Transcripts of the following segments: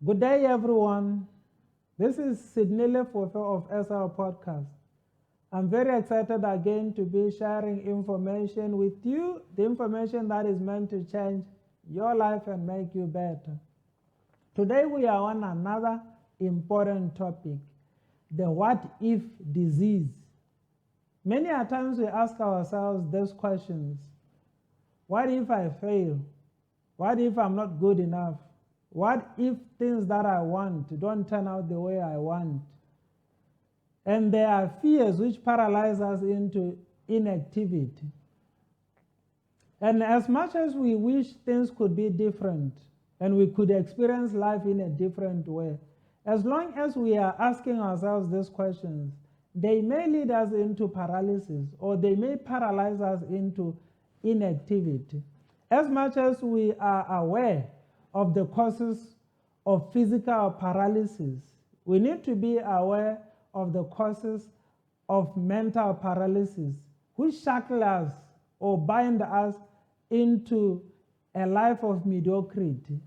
Good day, everyone. This is Sydney Lefofe of SR Podcast. I'm very excited again to be sharing information with you, the information that is meant to change your life and make you better. Today we are on another important topic, the what if disease. Many a times we ask ourselves these questions. What if I fail? What if I'm not good enough? What if things that I want don't turn out the way I want? And there are fears which paralyze us into inactivity. And as much as we wish things could be different and we could experience life in a different way, as long as we are asking ourselves these questions, they may lead us into paralysis or they may paralyze us into inactivity. As much as we are aware of the causes of physical paralysis, we need to be aware of the causes of mental paralysis, which shackle us or bind us into a life of mediocrity,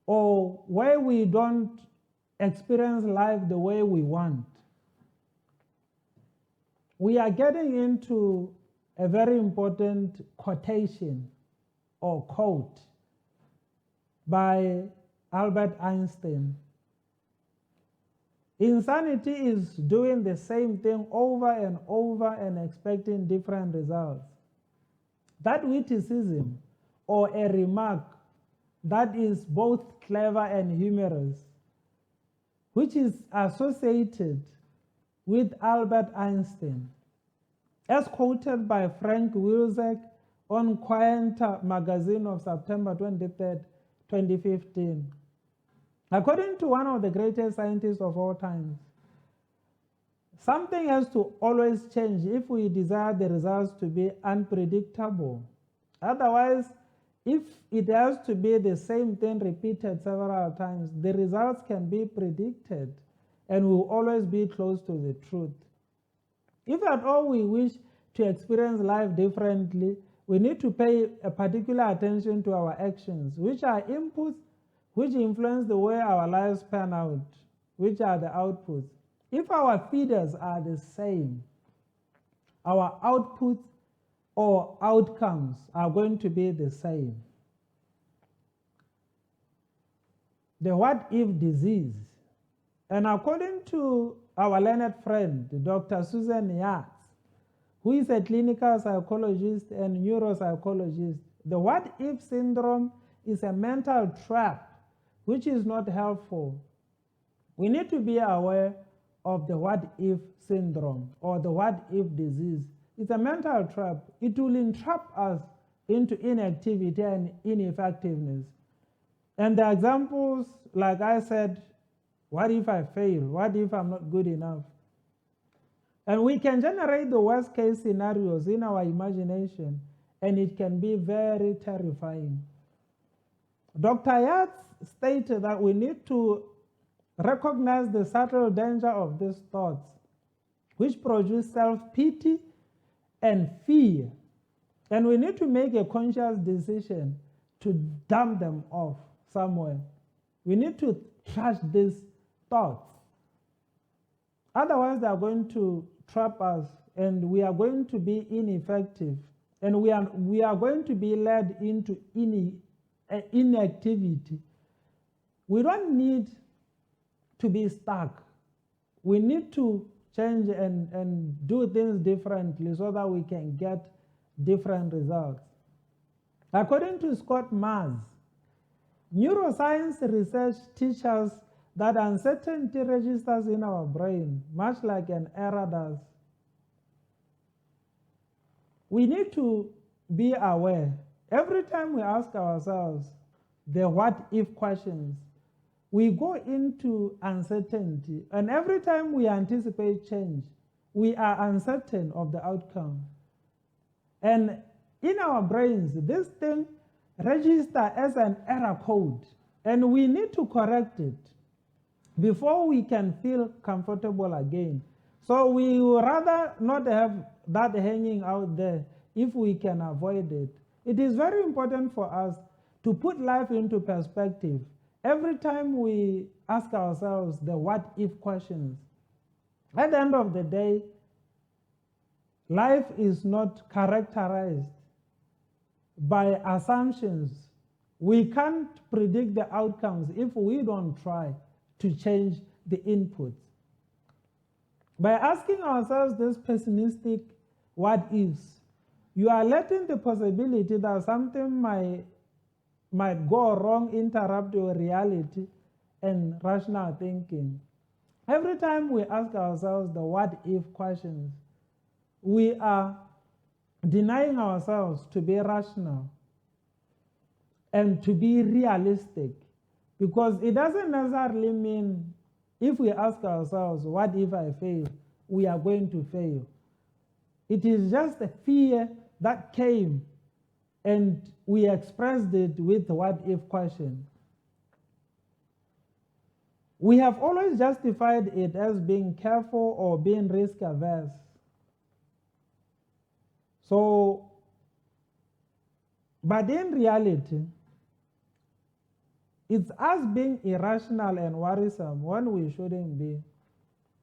or where we don't experience life the way we want. We are getting into a very important quotation or quote by Albert Einstein. Insanity is doing the same thing over and over and expecting different results. That witticism or a remark that is both clever and humorous, which is associated with Albert Einstein, as quoted by Frank Wilczek on Quanta magazine of September 23rd, 2015. According to one of the greatest scientists of all times, something has to always change if we desire the results to be unpredictable. Otherwise, if it has to be the same thing repeated several times, the results can be predicted and will always be close to the truth. If at all we wish to experience life differently, we need to pay a particular attention to our actions, which are inputs which influence the way our lives pan out, which are the outputs. If our feeders are the same, our outputs or outcomes are going to be the same. The what if disease. And according to our learned friend, Dr. Susan Yats, who is a clinical psychologist and neuropsychologist, the what if syndrome is a mental trap which is not helpful. We need to be aware of the what if syndrome or the what if disease. It's a mental trap. It will entrap us into inactivity and ineffectiveness. And the examples, like I said, what if I fail? What if I'm not good enough? And we can generate the worst case scenarios in our imagination, and it can be very terrifying. Dr. Yats stated that we need to recognize the subtle danger of these thoughts, which produce self-pity and fear. And we need to make a conscious decision to dump them off somewhere. We need to trash these thoughts. Otherwise, they are going to trap us and we are going to be ineffective. And we are going to be led into inactivity. We don't need to be stuck. We need to change and do things differently so that we can get different results. According to Scott Mars, neuroscience research teaches us that uncertainty registers in our brain, much like an error does. We need to be aware. Every time we ask ourselves the what if questions, we go into uncertainty. And every time we anticipate change, we are uncertain of the outcome. And in our brains, this thing registers as an error code, and we need to correct it before we can feel comfortable again. So we would rather not have that hanging out there if we can avoid it. It is very important for us to put life into perspective every time we ask ourselves the what if questions, at the end of the day, life is not characterized by assumptions. We can't predict the outcomes if we don't try to change the inputs. By asking ourselves this pessimistic what ifs, you are letting the possibility that something might go wrong interrupt your reality and rational thinking. Every time we ask ourselves the what if questions, we are denying ourselves to be rational and to be realistic, because it doesn't necessarily mean if we ask ourselves, what if I fail, we are going to fail. It is just a fear that came and we expressed it with what if question. We have always justified it as being careful or being risk averse. So, but in reality, it's us being irrational and worrisome when we shouldn't be.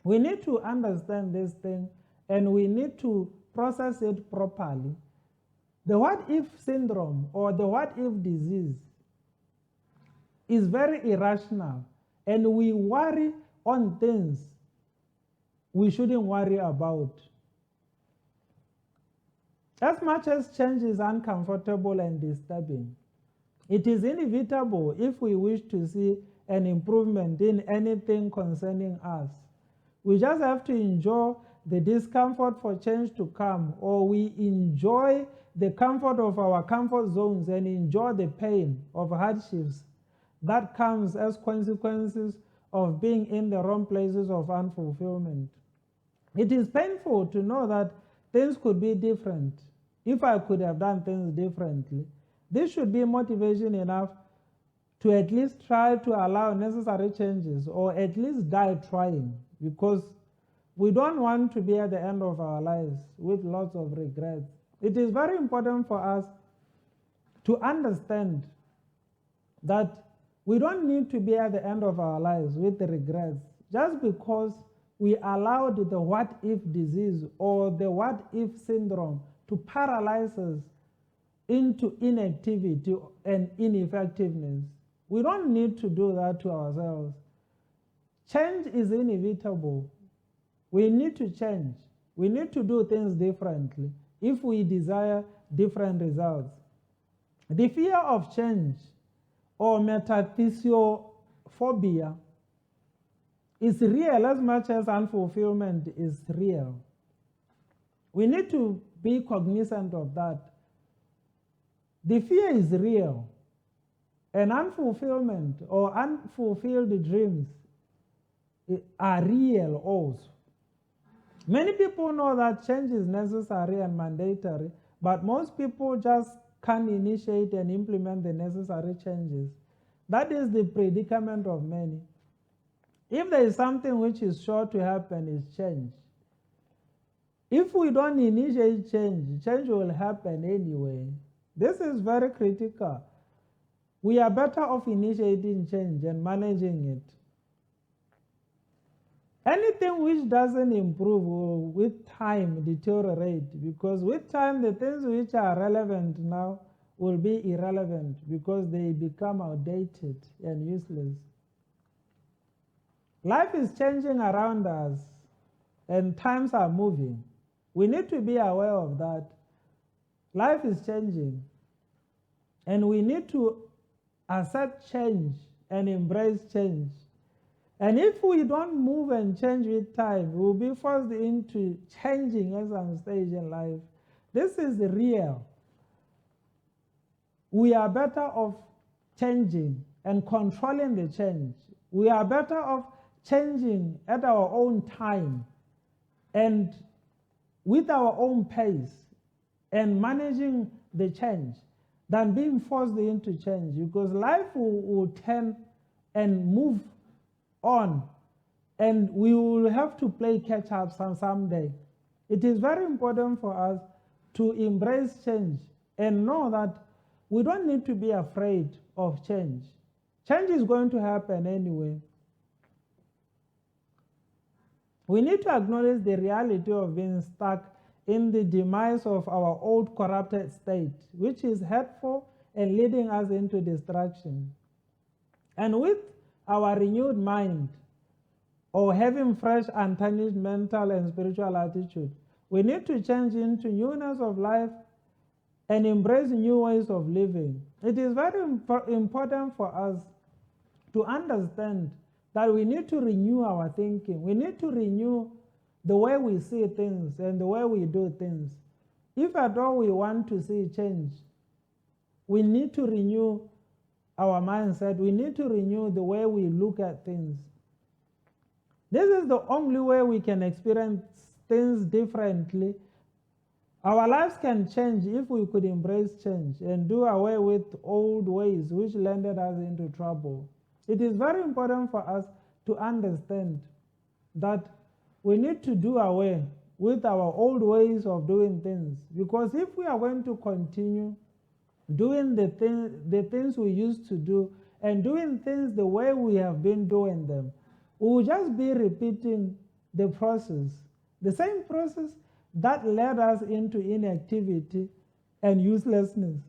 We need to understand this thing and we need to process it properly. The what if syndrome or the what if disease is very irrational, and we worry on things we shouldn't worry about. As much as change is uncomfortable and disturbing, it is inevitable if we wish to see an improvement in anything concerning us. We just have to enjoy the discomfort for change to come, or we enjoy the comfort of our comfort zones and enjoy the pain of hardships that comes as consequences of being in the wrong places of unfulfillment. It is painful to know that things could be different. If I could have done things differently, this should be motivation enough to at least try to allow necessary changes, or at least die trying, because we don't want to be at the end of our lives with lots of regrets. It is very important for us to understand that we don't need to be at the end of our lives with the regrets just because we allowed the what if disease or the what if syndrome to paralyze us into inactivity and ineffectiveness. We don't need to do that to ourselves. Change is inevitable. We need to change. We need to do things differently if we desire different results. The fear of change or metaphysiophobia is real as much as unfulfillment is real. We need to be cognizant of that. The fear is real, and unfulfillment or unfulfilled dreams are real also. Many people know that change is necessary and mandatory, but most people just can't initiate and implement the necessary changes. That is the predicament of many. If there is something which is sure to happen, it's change. If we don't initiate change, change will happen anyway. This is very critical. We are better off initiating change and managing it. Anything which doesn't improve will with time deteriorate, because with time the things which are relevant now will be irrelevant because they become outdated and useless. Life is changing around us and times are moving. We need to be aware of that. Life is changing and we need to accept change and embrace change. And if we don't move and change with time, we'll be forced into changing at some stage in life. This is real. We are better off changing and controlling the change. We are better off changing at our own time and with our own pace and managing the change than being forced into change, because life will turn and move on and we will have to play catch up someday. It is very important for us to embrace change and know that we don't need to be afraid of change. Change is going to happen anyway. We need to acknowledge the reality of being stuck in the demise of our old corrupted state, which is hurtful and leading us into destruction. And with our renewed mind, or having fresh, untarnished mental and spiritual attitude, we need to change into newness of life and embrace new ways of living. It is very important for us to understand that we need to renew our thinking. We need to renew the way we see things and the way we do things. If at all we want to see change, we need to renew our mindset. We need to renew the way we look at things. This is the only way we can experience things differently. Our lives can change if we could embrace change and do away with old ways which landed us into trouble. It is very important for us to understand that we need to do away with our old ways of doing things, because if we are going to continue doing the things we used to do and doing things the way we have been doing them, we will just be repeating the process, the same process that led us into inactivity and uselessness.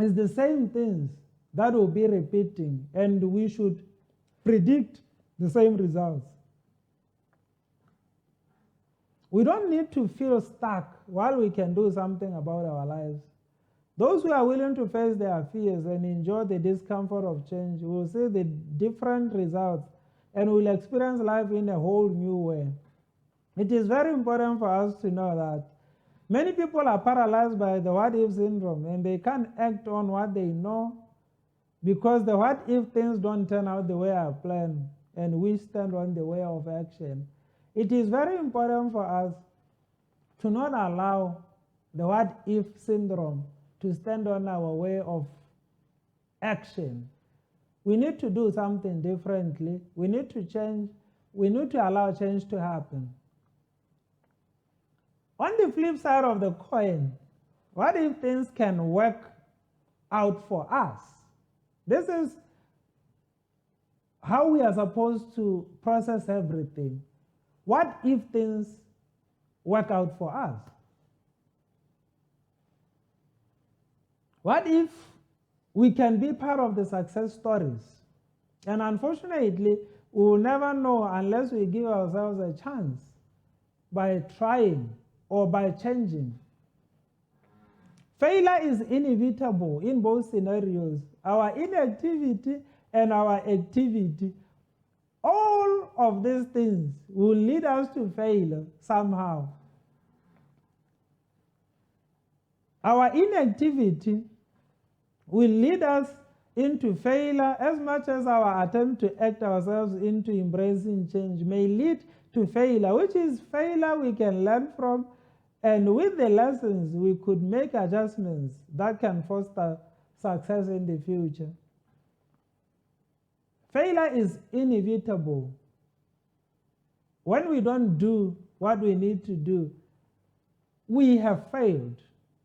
It's the same things that will be repeating, and we should predict the same results. We don't need to feel stuck while we can do something about our lives. Those who are willing to face their fears and enjoy the discomfort of change will see the different results and will experience life in a whole new way. It is very important for us to know that many people are paralyzed by the what-if syndrome, and they can't act on what they know because the what-if things don't turn out the way I planned, and we stand on the way of action. It is very important for us to not allow the what-if syndrome to stand on our way of action. We need to do something differently. We need to change. We need to allow change to happen. On the flip side of the coin, what if things can work out for us? This is how we are supposed to process everything. What if things work out for us? What if we can be part of the success stories? And unfortunately, we will never know unless we give ourselves a chance by trying or by changing. Failure is inevitable in both scenarios. Our inactivity and our activity, all of these things will lead us to fail somehow. Our inactivity will lead us into failure as much as our attempt to act ourselves into embracing change may lead to failure, which is failure we can learn from, and with the lessons we could make adjustments that can foster success in the future. Failure is inevitable. When we don't do what we need to do, we have failed,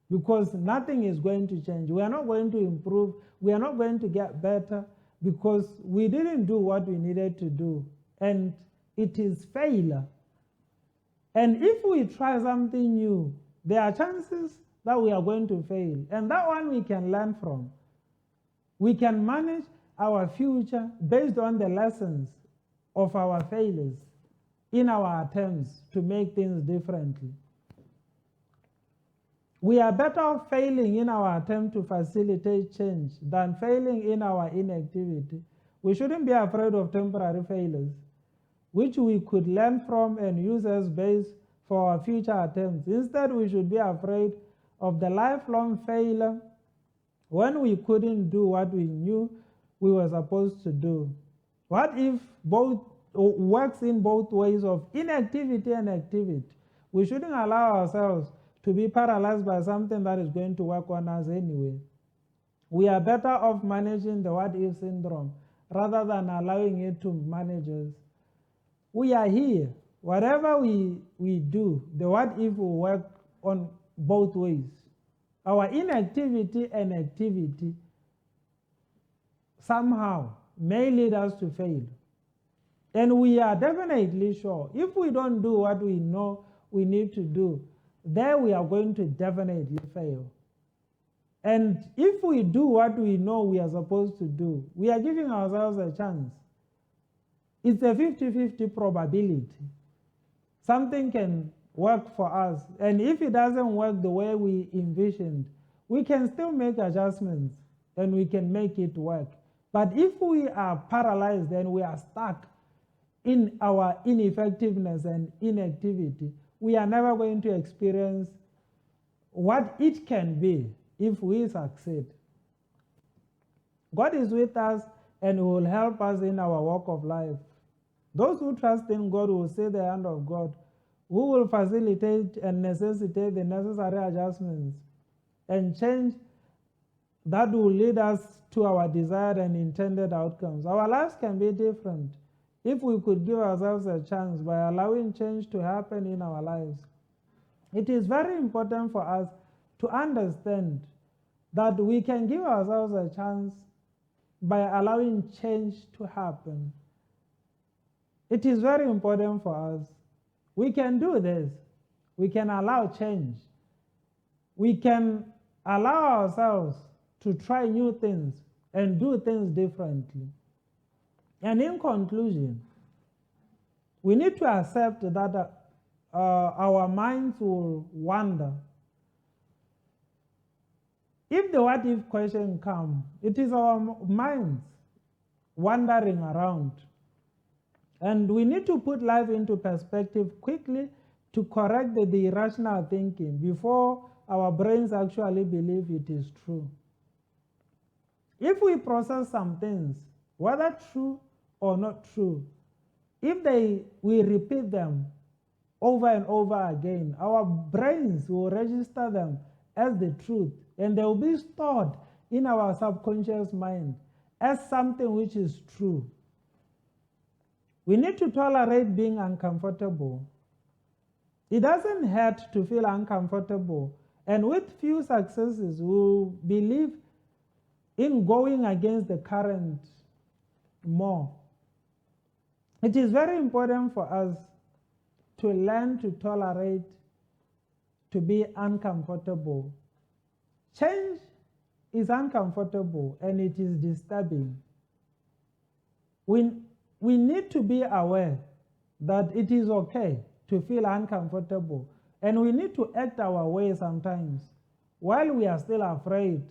because nothing is going to change. We are not going to improve. We are not going to get better because we didn't do what we needed to do. And it is failure. And if we try something new, there are chances that we are going to fail. And that one we can learn from. We can manage our future based on the lessons of our failures in our attempts to make things differently. We are better off failing in our attempt to facilitate change than failing in our inactivity. We shouldn't be afraid of temporary failures, which we could learn from and use as base for our future attempts. Instead, we should be afraid of the lifelong failure when we couldn't do what we knew we were supposed to do. What if both works in both ways of inactivity and activity? We shouldn't allow ourselves to be paralyzed by something that is going to work on us anyway. We are better off managing the what-if syndrome rather than allowing it to manage us. We are here. Whatever we do, the what-if will work on both ways. Our inactivity and activity somehow may lead us to fail. And we are definitely sure if we don't do what we know we need to do, then we are going to definitely fail. And if we do what we know we are supposed to do, we are giving ourselves a chance. It's a 50-50 probability. Something can work for us, and if it doesn't work the way we envisioned, we can still make adjustments and we can make it work. But if we are paralyzed and we are stuck in our ineffectiveness and inactivity, we are never going to experience what it can be if we succeed. God is with us and will help us in our walk of life. Those who trust in God will see the hand of God, who will facilitate and necessitate the necessary adjustments and change that will lead us to our desired and intended outcomes. Our lives can be different if we could give ourselves a chance by allowing change to happen in our lives. It is very important for us to understand that we can give ourselves a chance by allowing change to happen. It is very important for us. We can do this. We can allow change. We can allow ourselves to try new things and do things differently. And in conclusion, we need to accept that our minds will wander. If the what if question comes, it is our minds wandering around. And we need to put life into perspective quickly to correct the irrational thinking before our brains actually believe it is true. If we process some things, whether true or not true, if we repeat them over and over again, our brains will register them as the truth, and they will be stored in our subconscious mind as something which is true. We need to tolerate being uncomfortable. It doesn't hurt to feel uncomfortable, and with few successes, we'll believe in going against the current more. It is very important for us to learn to tolerate, to be uncomfortable. Change is uncomfortable and it is disturbing. We need to be aware that it is okay to feel uncomfortable, and we need to act our way sometimes while we are still afraid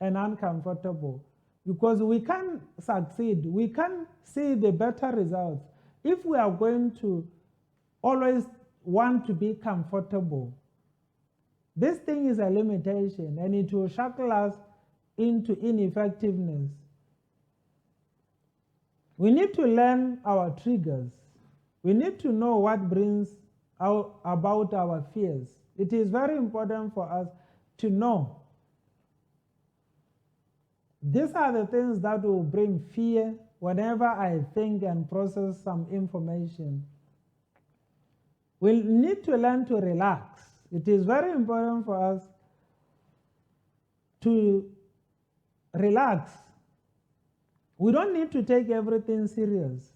and uncomfortable, because we can't succeed, we can't see the better results if we are going to always want to be comfortable. This thing is a limitation and it will shackle us into ineffectiveness. We need to learn our triggers. We need to know what brings about our fears. It is very important for us to know these are the things that will bring fear whenever I think and process some information. We need to learn to relax. It is very important for us to relax. We don't need to take everything serious.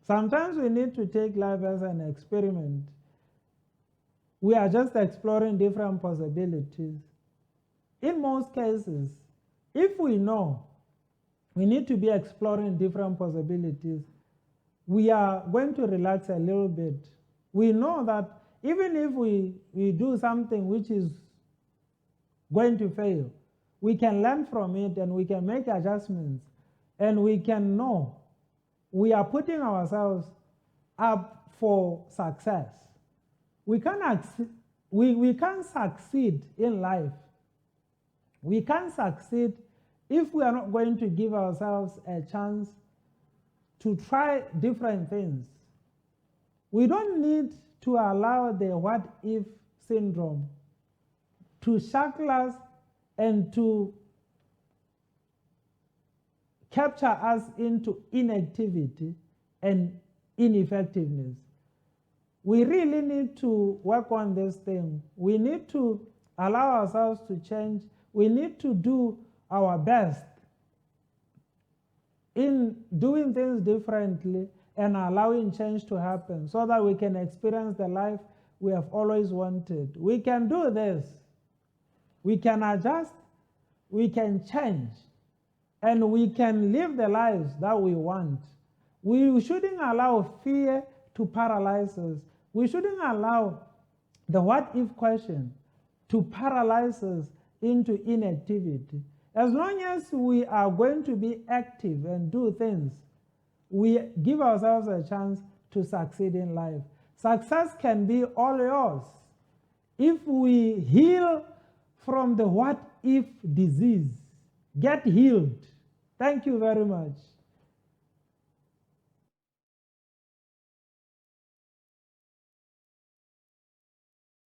Sometimes we need to take life as an experiment. We are just exploring different possibilities. In most cases, if we know we need to be exploring different possibilities, we are going to relax a little bit. We know that even if we do something which is going to fail, we can learn from it and we can make adjustments, and we can know we are putting ourselves up for success. We can't succeed in life. We can't succeed if we are not going to give ourselves a chance to try different things. We don't need to allow the what if syndrome to shackle us and to capture us into inactivity and ineffectiveness. We really need to work on this thing. We need to allow ourselves to change. We need to do our best in doing things differently and allowing change to happen so that we can experience the life we have always wanted. We can do this. We can adjust, we can change, and we can live the lives that we want. We shouldn't allow fear to paralyze us. We shouldn't allow the what if question to paralyze us into inactivity. As long as we are going to be active and do things, we give ourselves a chance to succeed in life. Success can be all yours if we heal from the what if disease. Get healed. Thank you very much.